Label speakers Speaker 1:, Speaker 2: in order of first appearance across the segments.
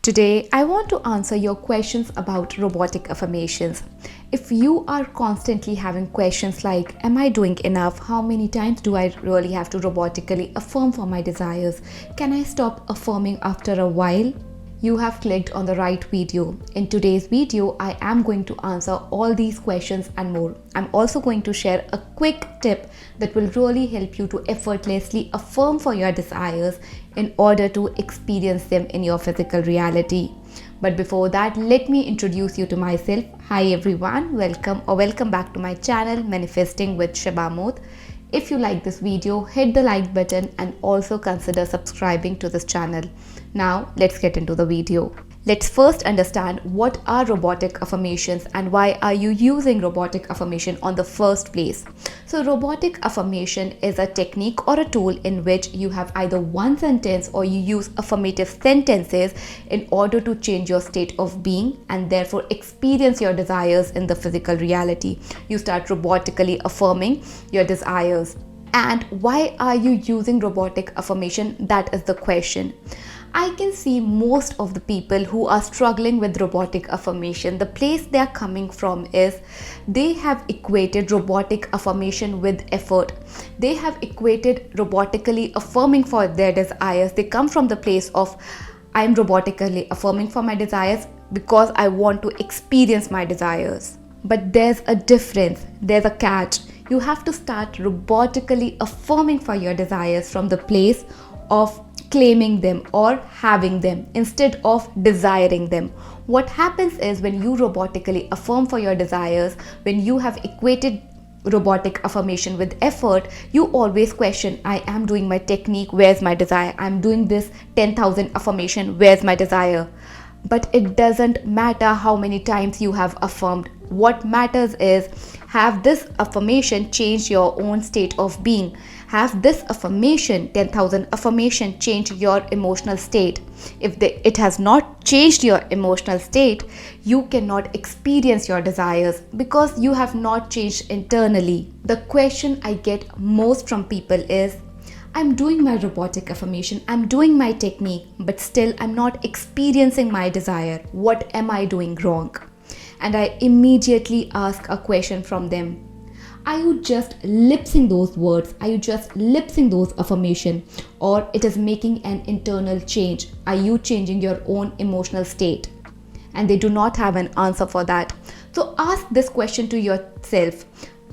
Speaker 1: Today, I want to answer your questions about robotic affirmations. If you are constantly having questions like, am I doing enough? How many times do I really have to robotically affirm for my desires? Can I stop affirming after a while? You have clicked on the right video. In today's video, I am going to answer all these questions and more. I'm also going to share a quick tip that will really help you to effortlessly affirm for your desires in order to experience them in your physical reality. But before that, let me introduce you to myself. Hi everyone, welcome back to my channel Manifesting with Shivamod. If you like this video, hit the like button and also consider subscribing to this channel. Now, let's get into the video. Let's first understand what are robotic affirmations and why are you using robotic affirmation on the first place. So robotic affirmation is a technique or a tool in which you have either one sentence or you use affirmative sentences in order to change your state of being and therefore experience your desires in the physical reality. You start robotically affirming your desires. And why are you using robotic affirmation? That is the question. I can see most of the people who are struggling with robotic affirmation, the place they are coming from is they have equated robotic affirmation with effort. They have equated robotically affirming for their desires. They come from the place of I'm robotically affirming for my desires because I want to experience my desires. But there's a difference, there's a catch. You have to start robotically affirming for your desires from the place of claiming them or having them instead of desiring them. What happens is when you robotically affirm for your desires, when you have equated robotic affirmation with effort, you always question, I am doing my technique, where's my desire? I'm doing this 10,000 affirmation, where's my desire? But it doesn't matter how many times you have affirmed. What matters is, have this affirmation changed your own state of being? Have this affirmation, 10,000 affirmation, changed your emotional state? If it has not changed your emotional state, you cannot experience your desires because you have not changed internally. The question I get most from people is, I'm doing my robotic affirmation, I'm doing my technique, but still I'm not experiencing my desire. What am I doing wrong? And I immediately ask a question from them. Are you just lip-syncing those words? Are you just lip-syncing those affirmations? Or it is making an internal change? Are you changing your own emotional state? And they do not have an answer for that. So ask this question to yourself.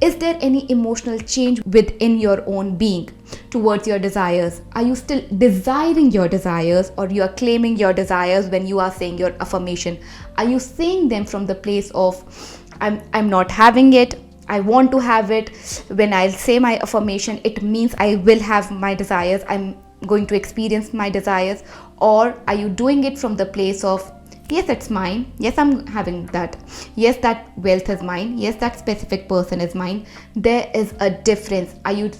Speaker 1: Is there any emotional change within your own being towards your desires? Are you still desiring your desires or you are claiming your desires when you are saying your affirmation? Are you saying them from the place of I'm not having it, I want to have it? When I say my affirmation, it means I will have my desires, I'm going to experience my desires? Or are you doing it from the place of yes, it's mine. Yes, I'm having that. Yes, that wealth is mine. Yes, that specific person is mine. There is a difference. Are you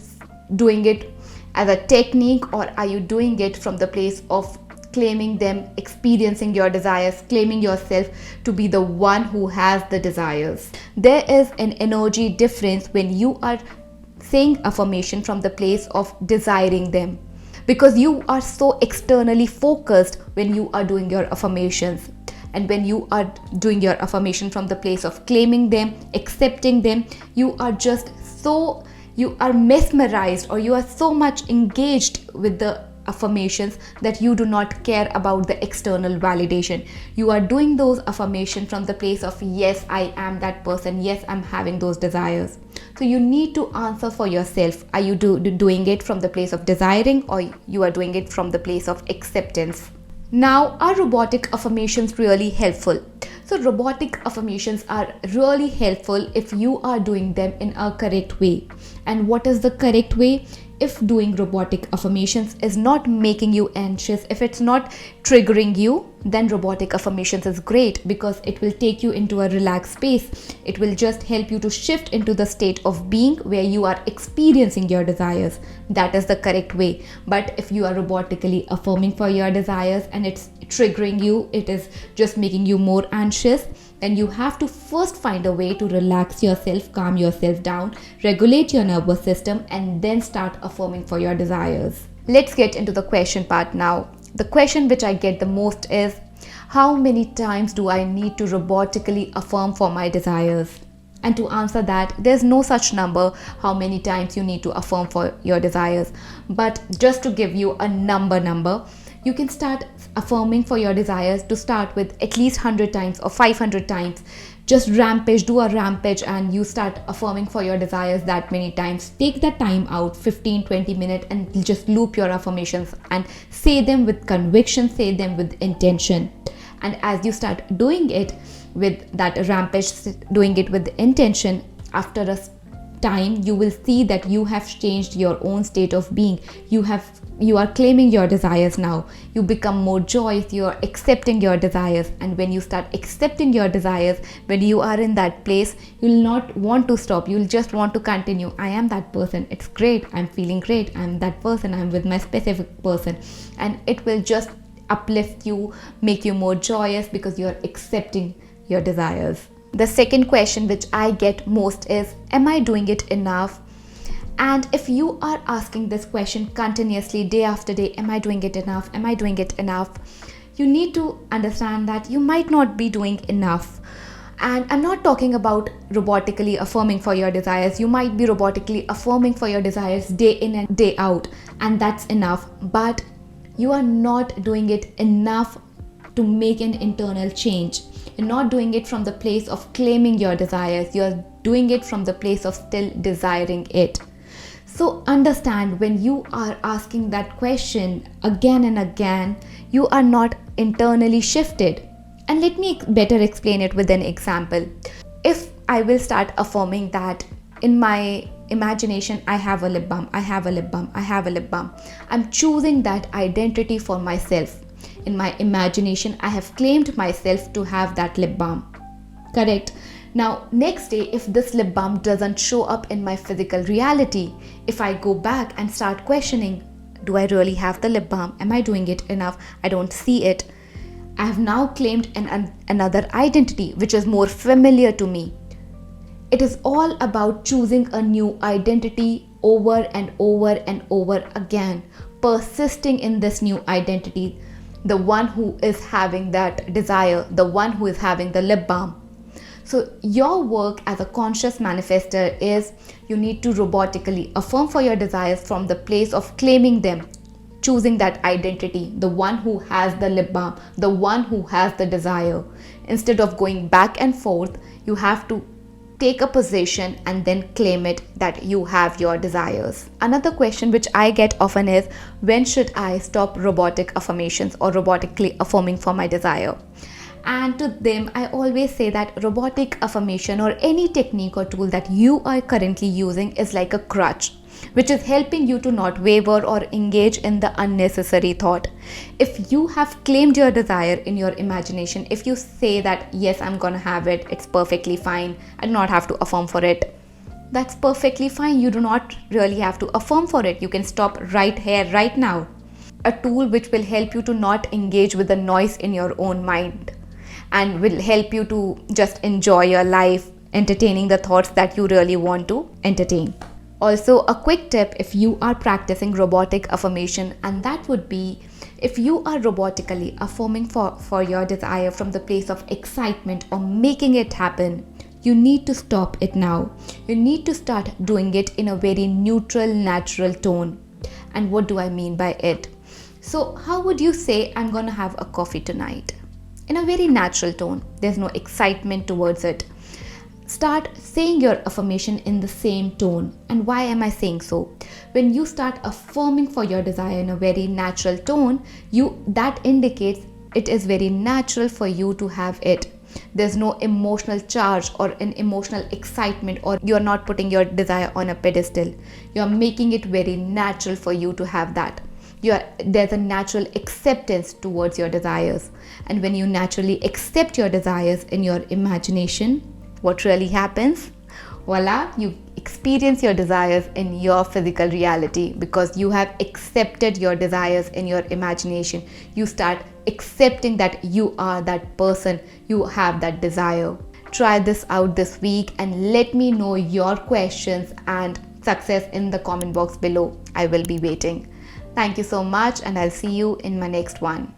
Speaker 1: doing it as a technique or are you doing it from the place of claiming them, experiencing your desires, claiming yourself to be the one who has the desires? There is an energy difference when you are saying affirmation from the place of desiring them, because you are so externally focused when you are doing your affirmations. And when you are doing your affirmation from the place of claiming them, accepting them, you are mesmerized or you are so much engaged with the affirmations that you do not care about the external validation. You are doing those affirmations from the place of yes, I am that person. Yes, I'm having those desires. So you need to answer for yourself. Are you doing it from the place of desiring or you are doing it from the place of acceptance? Now, are robotic affirmations really helpful? So robotic affirmations are really helpful if you are doing them in a correct way. And what is the correct way? If doing robotic affirmations is not making you anxious, if it's not triggering you, then robotic affirmations is great because it will take you into a relaxed space. It will just help you to shift into the state of being where you are experiencing your desires. That is the correct way. But if you are robotically affirming for your desires and it's triggering you, it is just making you more anxious, then you have to first find a way to relax yourself, calm yourself down, regulate your nervous system, and then start affirming for your desires. Let's get into the question part now. The question which I get the most is, how many times do I need to robotically affirm for my desires? And to answer that, there's no such number how many times you need to affirm for your desires. But just to give you a number, you can start affirming for your desires to start with at least 100 times or 500 times. Just do a rampage, and you start affirming for your desires that many times. Take that time out, 15-20 minutes, and just loop your affirmations and say them with conviction, say them with intention. And as you start doing it with that rampage, doing it with intention, after a time you will see that you have changed your own state of being. You are claiming your desires now. You become more joyous, you are accepting your desires. And when you start accepting your desires, when you are in that place, you'll not want to stop. You'll just want to continue. I am that person, it's great, I'm feeling great, I'm that person, I'm with my specific person. And it will just uplift you, make you more joyous, because you're accepting your desires. The second question which I get most is, am I doing it enough? And if you are asking this question continuously, day after day, am I doing it enough? Am I doing it enough? You need to understand that you might not be doing enough. And I'm not talking about robotically affirming for your desires. You might be robotically affirming for your desires day in and day out, and that's enough. But you are not doing it enough to make an internal change. You're not doing it from the place of claiming your desires. You're doing it from the place of still desiring it. So understand, when you are asking that question again and again, you are not internally shifted. And let me better explain it with an example. If I will start affirming that in my imagination, I have a lip balm, I have a lip balm, I have a lip balm. I'm choosing that identity for myself. In my imagination, I have claimed myself to have that lip balm. Correct? Now, next day, if this lip balm doesn't show up in my physical reality, if I go back and start questioning, do I really have the lip balm? Am I doing it enough? I don't see it. I have now claimed another identity which is more familiar to me. It is all about choosing a new identity over and over and over again, persisting in this new identity, the one who is having that desire, the one who is having the lip balm. So your work as a conscious manifester is, you need to robotically affirm for your desires from the place of claiming them, choosing that identity, the one who has the lip balm, the one who has the desire. Instead of going back and forth, you have to take a position and then claim it that you have your desires. Another question which I get often is, when should I stop robotic affirmations or robotically affirming for my desire? And to them, I always say that robotic affirmation or any technique or tool that you are currently using is like a crutch, which is helping you to not waver or engage in the unnecessary thought. If you have claimed your desire in your imagination, if you say that, yes, I'm gonna have it, it's perfectly fine, I do not have to affirm for it, that's perfectly fine. You do not really have to affirm for it. You can stop right here, right now. A tool which will help you to not engage with the noise in your own mind and will help you to just enjoy your life, entertaining the thoughts that you really want to entertain. Also, a quick tip if you are practicing robotic affirmation, and that would be, if you are robotically affirming for your desire from the place of excitement or making it happen, you need to stop it now. You need to start doing it in a very neutral, natural tone. And what do I mean by it? So how would you say, I'm gonna have a coffee tonight? In a very natural tone. There's no excitement towards it. Start saying your affirmation in the same tone. And why am I saying so? When you start affirming for your desire in a very natural tone, that indicates it is very natural for you to have it. There's no emotional charge or an emotional excitement, or you're not putting your desire on a pedestal. You're making it very natural for you to have that. There's a natural acceptance towards your desires. And when you naturally accept your desires in your imagination, what really happens? Voila, you experience your desires in your physical reality, because you have accepted your desires in your imagination. You start accepting that you are that person, you have that desire. Try this out this week and let me know your questions and success in the comment box below. I will be waiting. Thank you so much, and I'll see you in my next one.